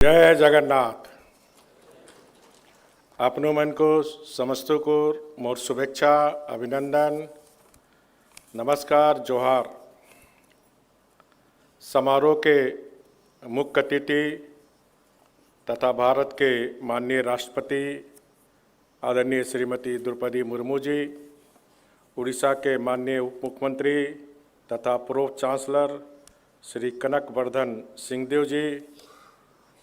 जय जगन्नाथ। आपनो मन को समस्तों को मोर शुभेच्छा, अभिनंदन, नमस्कार, जोहार। समारोह के मुख्य अतिथि तथा भारत के माननीय राष्ट्रपति आदरणीय श्रीमती द्रौपदी मुर्मू जी, उड़ीसा के माननीय उप मुख्यमंत्री तथा पूर्व चांसलर श्री कनक वर्धन सिंहदेव जी,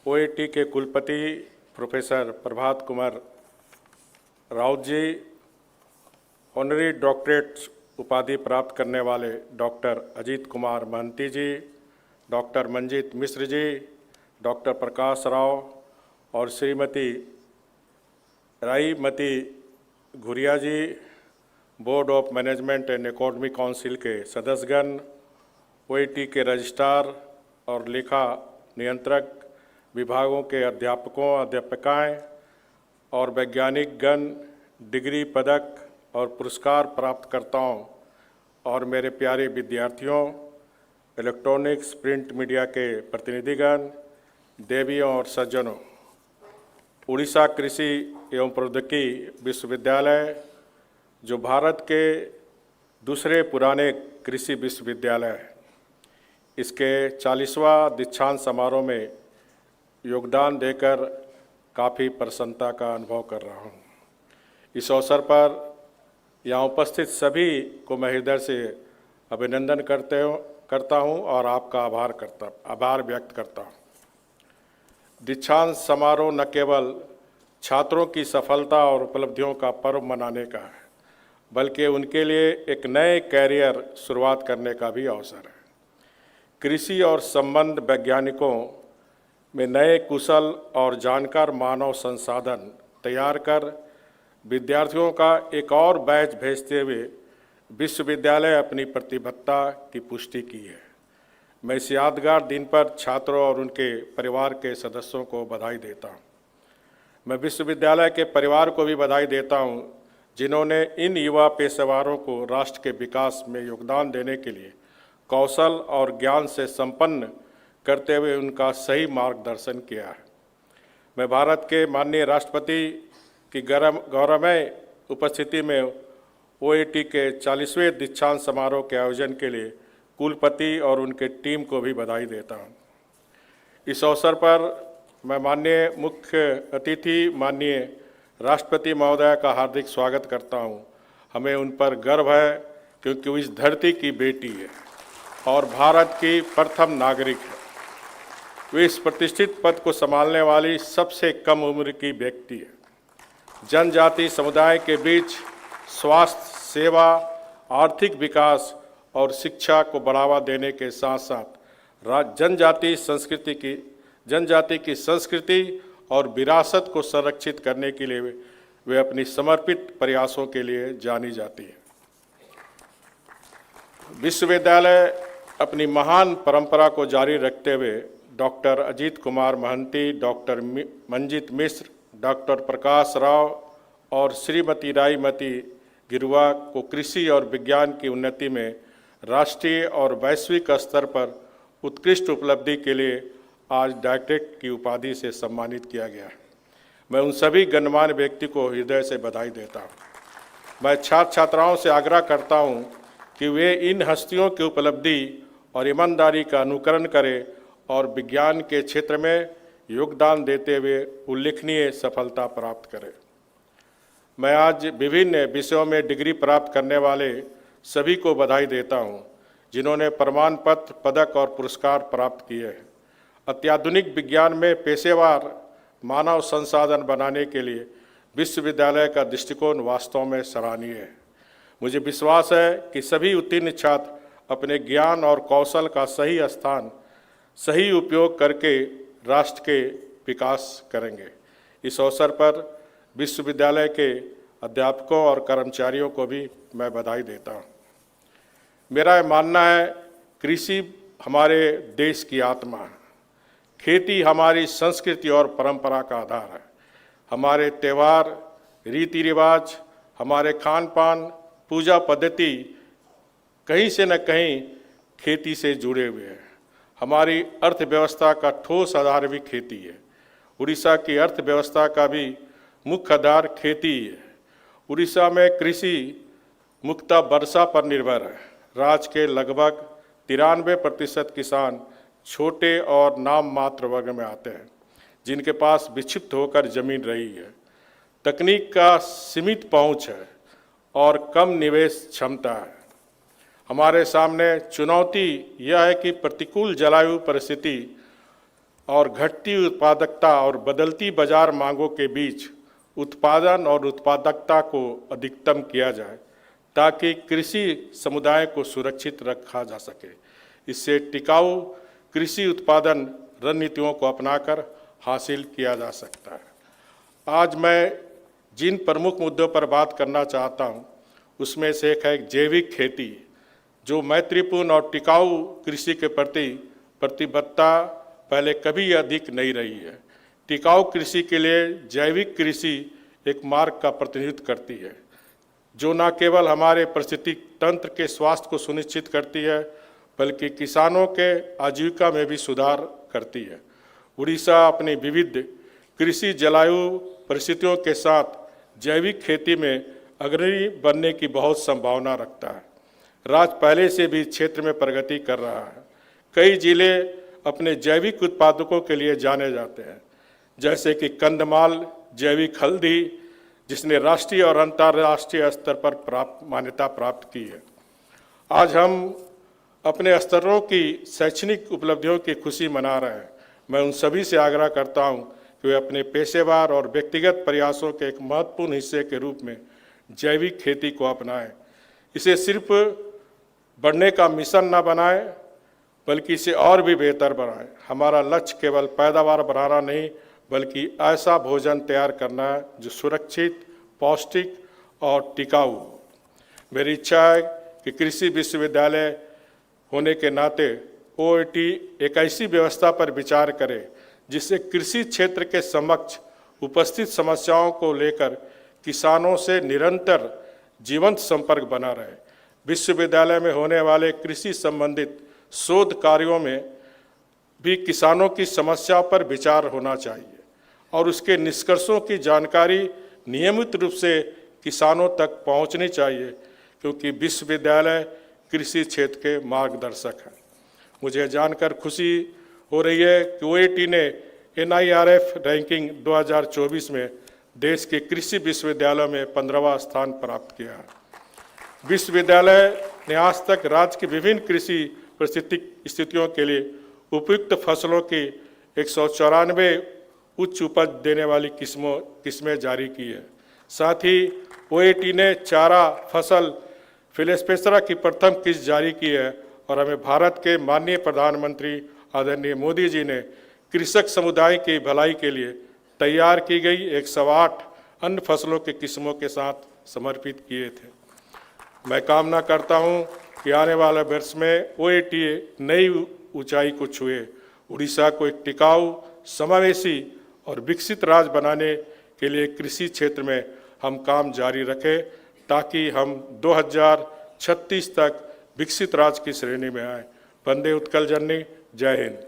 ओएटी के कुलपति professor Prabhat Kumar Raut ji, honorary doctorate उपाधि प्राप्त करने वाले doctor Ajit Kumar Mahanti ji, doctor Manjit Mishra ji, doctor Prakash Rao और Shrimati Raimati Ghuria ji, board of management and academic council के सदस्यगण, ओएटी के रजिस्ट्रार और लेखा नियंत्रक विभागों के अध्यापकों, अध्यापिकाएं और वैज्ञानिक गण, डिग्री, पदक और पुरस्कार प्राप्तकर्ताओं और मेरे प्यारे विद्यार्थियों, इलेक्ट्रॉनिक्स प्रिंट मीडिया के प्रतिनिधिगण, देवियों और सज्जनों, उड़ीसा कृषि एवं प्रौद्योगिकी विश्वविद्यालय जो भारत के दूसरे पुराने कृषि विश्वविद्यालय है, इसके 40वां दीक्षांत समारोह में योगदान देकर काफ़ी प्रसन्नता का अनुभव कर रहा हूँ। इस अवसर पर यहाँ उपस्थित सभी को मैं हृदय से अभिनंदन करता हूँ और आपका आभार व्यक्त करता हूँ। दीक्षांत समारोह न केवल छात्रों की सफलता और उपलब्धियों का पर्व मनाने का है, बल्कि उनके लिए एक नए कैरियर शुरुआत करने का भी अवसर है। कृषि और संबंध वैज्ञानिकों में नए कुशल और जानकार मानव संसाधन तैयार कर विद्यार्थियों का एक और बैच भेजते हुए विश्वविद्यालय अपनी प्रतिबद्धता की पुष्टि की है। मैं इस यादगार दिन पर छात्रों और उनके परिवार के सदस्यों को बधाई देता हूँ। मैं विश्वविद्यालय के परिवार को भी बधाई देता हूँ, जिन्होंने इन युवा पेशेवरों को राष्ट्र के विकास में योगदान देने के लिए कौशल और ज्ञान से संपन्न करते हुए उनका सही मार्गदर्शन किया है। मैं भारत के माननीय राष्ट्रपति की गौरवमय उपस्थिति में ओएटी के 40वें दीक्षांत समारोह के आयोजन के लिए कुलपति और उनके टीम को भी बधाई देता हूं। इस अवसर पर मैं माननीय मुख्य अतिथि माननीय राष्ट्रपति महोदय का हार्दिक स्वागत करता हूं। हमें उन पर गर्व है क्योंकि वो इस धरती की बेटी है और भारत की प्रथम नागरिक है। वे इस प्रतिष्ठित पद को संभालने वाली सबसे कम उम्र की व्यक्ति है। जनजाति समुदाय के बीच स्वास्थ्य सेवा, आर्थिक विकास और शिक्षा को बढ़ावा देने के साथ साथ जनजाति की संस्कृति और विरासत को संरक्षित करने के लिए वे अपनी समर्पित प्रयासों के लिए जानी जाती है। विश्वविद्यालय अपनी महान परंपरा को जारी रखते हुए डॉक्टर अजीत कुमार महंती, डॉक्टर मंजीत मिश्र, डॉक्टर प्रकाश राव और श्रीमती राईमती गिरुआ को कृषि और विज्ञान की उन्नति में राष्ट्रीय और वैश्विक स्तर पर उत्कृष्ट उपलब्धि के लिए आज डॉक्टरेट की उपाधि से सम्मानित किया गया है। मैं उन सभी गणमान्य व्यक्ति को हृदय से बधाई देता हूँ। मैं छात्र छात्राओं से आग्रह करता हूँ कि वे इन हस्तियों की उपलब्धि और ईमानदारी का अनुकरण करें और विज्ञान के क्षेत्र में योगदान देते हुए उल्लेखनीय सफलता प्राप्त करें। मैं आज विभिन्न विषयों में डिग्री प्राप्त करने वाले सभी को बधाई देता हूं, जिन्होंने प्रमाण पत्र, पदक और पुरस्कार प्राप्त किए हैं। अत्याधुनिक विज्ञान में पेशेवर मानव संसाधन बनाने के लिए विश्वविद्यालय का दृष्टिकोण वास्तव में सराहनीय है। मुझे विश्वास है कि सभी उत्तीर्ण छात्र अपने ज्ञान और कौशल का सही उपयोग करके राष्ट्र के विकास करेंगे। इस अवसर पर विश्वविद्यालय के अध्यापकों और कर्मचारियों को भी मैं बधाई देता हूँ। मेरा मानना है कृषि हमारे देश की आत्मा है। खेती हमारी संस्कृति और परंपरा का आधार है। हमारे त्यौहार, रीति रिवाज, हमारे खान पान, पूजा पद्धति कहीं से न कहीं खेती से जुड़े हुए हैं। हमारी अर्थव्यवस्था का ठोस आधार भी खेती है। उड़ीसा की अर्थव्यवस्था का भी मुख्य आधार खेती है। उड़ीसा में कृषि मुख्यतः वर्षा पर निर्भर है। राज्य के लगभग 93% किसान छोटे और नाम मात्र वर्ग में आते हैं, जिनके पास विक्षिप्त होकर जमीन रही है। तकनीक का सीमित पहुंच है और कम निवेश क्षमता है। हमारे सामने चुनौती यह है कि प्रतिकूल जलवायु परिस्थिति और घटती उत्पादकता और बदलती बाजार मांगों के बीच उत्पादन और उत्पादकता को अधिकतम किया जाए, ताकि कृषि समुदाय को सुरक्षित रखा जा सके। इससे टिकाऊ कृषि उत्पादन रणनीतियों को अपनाकर हासिल किया जा सकता है। आज मैं जिन प्रमुख मुद्दों पर बात करना चाहता हूं, उसमें से एक है जैविक खेती, जो मैत्रीपूर्ण और टिकाऊ कृषि के प्रति प्रतिबद्धता पहले कभी अधिक नहीं रही है। टिकाऊ कृषि के लिए जैविक कृषि एक मार्ग का प्रतिनिधित्व करती है, जो न केवल हमारे पारिस्थितिक तंत्र के स्वास्थ्य को सुनिश्चित करती है, बल्कि किसानों के आजीविका में भी सुधार करती है। उड़ीसा अपनी विविध कृषि जलवायु परिस्थितियों के साथ जैविक खेती में अग्रणी बनने की बहुत संभावना रखता है। राज्य पहले से भी क्षेत्र में प्रगति कर रहा है। कई जिले अपने जैविक उत्पादकों के लिए जाने जाते हैं, जैसे कि कंधमाल जैविक हल्दी, जिसने राष्ट्रीय और अंतर्राष्ट्रीय स्तर पर मान्यता प्राप्त की है। आज हम अपने स्तरों की शैक्षणिक उपलब्धियों की खुशी मना रहे हैं। मैं उन सभी से आग्रह करता हूं कि वे अपने पेशेवर और व्यक्तिगत प्रयासों के एक महत्वपूर्ण हिस्से के रूप में जैविक खेती को अपनाएं। इसे सिर्फ बढ़ने का मिशन न बनाएं, बल्कि इसे और भी बेहतर बनाएं। हमारा लक्ष्य केवल पैदावार बढ़ाना नहीं, बल्कि ऐसा भोजन तैयार करना है जो सुरक्षित, पौष्टिक और टिकाऊ हो। मेरी इच्छा है कि कृषि विश्वविद्यालय होने के नाते OIT एक ऐसी व्यवस्था पर विचार करे जिससे कृषि क्षेत्र के समक्ष उपस्थित समस्याओं को लेकर किसानों से निरंतर जीवंत संपर्क बना रहे। विश्वविद्यालय में होने वाले कृषि संबंधित शोध कार्यों में भी किसानों की समस्या पर विचार होना चाहिए और उसके निष्कर्षों की जानकारी नियमित रूप से किसानों तक पहुंचनी चाहिए, क्योंकि विश्वविद्यालय कृषि क्षेत्र के मार्गदर्शक हैं। मुझे जानकर खुशी हो रही है कि OIT ने NIRF रैंकिंग 2024 में देश के कृषि विश्वविद्यालयों में 15वां स्थान प्राप्त किया है। विश्वविद्यालय ने आज तक राज्य की विभिन्न कृषि परिस्थितिक स्थितियों के लिए उपयुक्त फसलों की 194 उच्च उपज देने वाली किस्में जारी की है। साथ ही OIT ने चारा फसल फिलोस्पेरा की प्रथम किस्त जारी की है और हमें भारत के माननीय प्रधानमंत्री आदरणीय मोदी जी ने कृषक समुदाय की भलाई के लिए तैयार की गई 108 अन्य फसलों के किस्मों के साथ समर्पित किए थे। मैं कामना करता हूं कि आने वाले वर्ष में OIT नई ऊंचाई को छुए, उड़ीसा को एक टिकाऊ, समावेशी और विकसित राज्य बनाने के लिए कृषि क्षेत्र में हम काम जारी रखें, ताकि हम 2036 तक विकसित राज्य की श्रेणी में आए। वंदे उत्कल जननी। जय हिंद।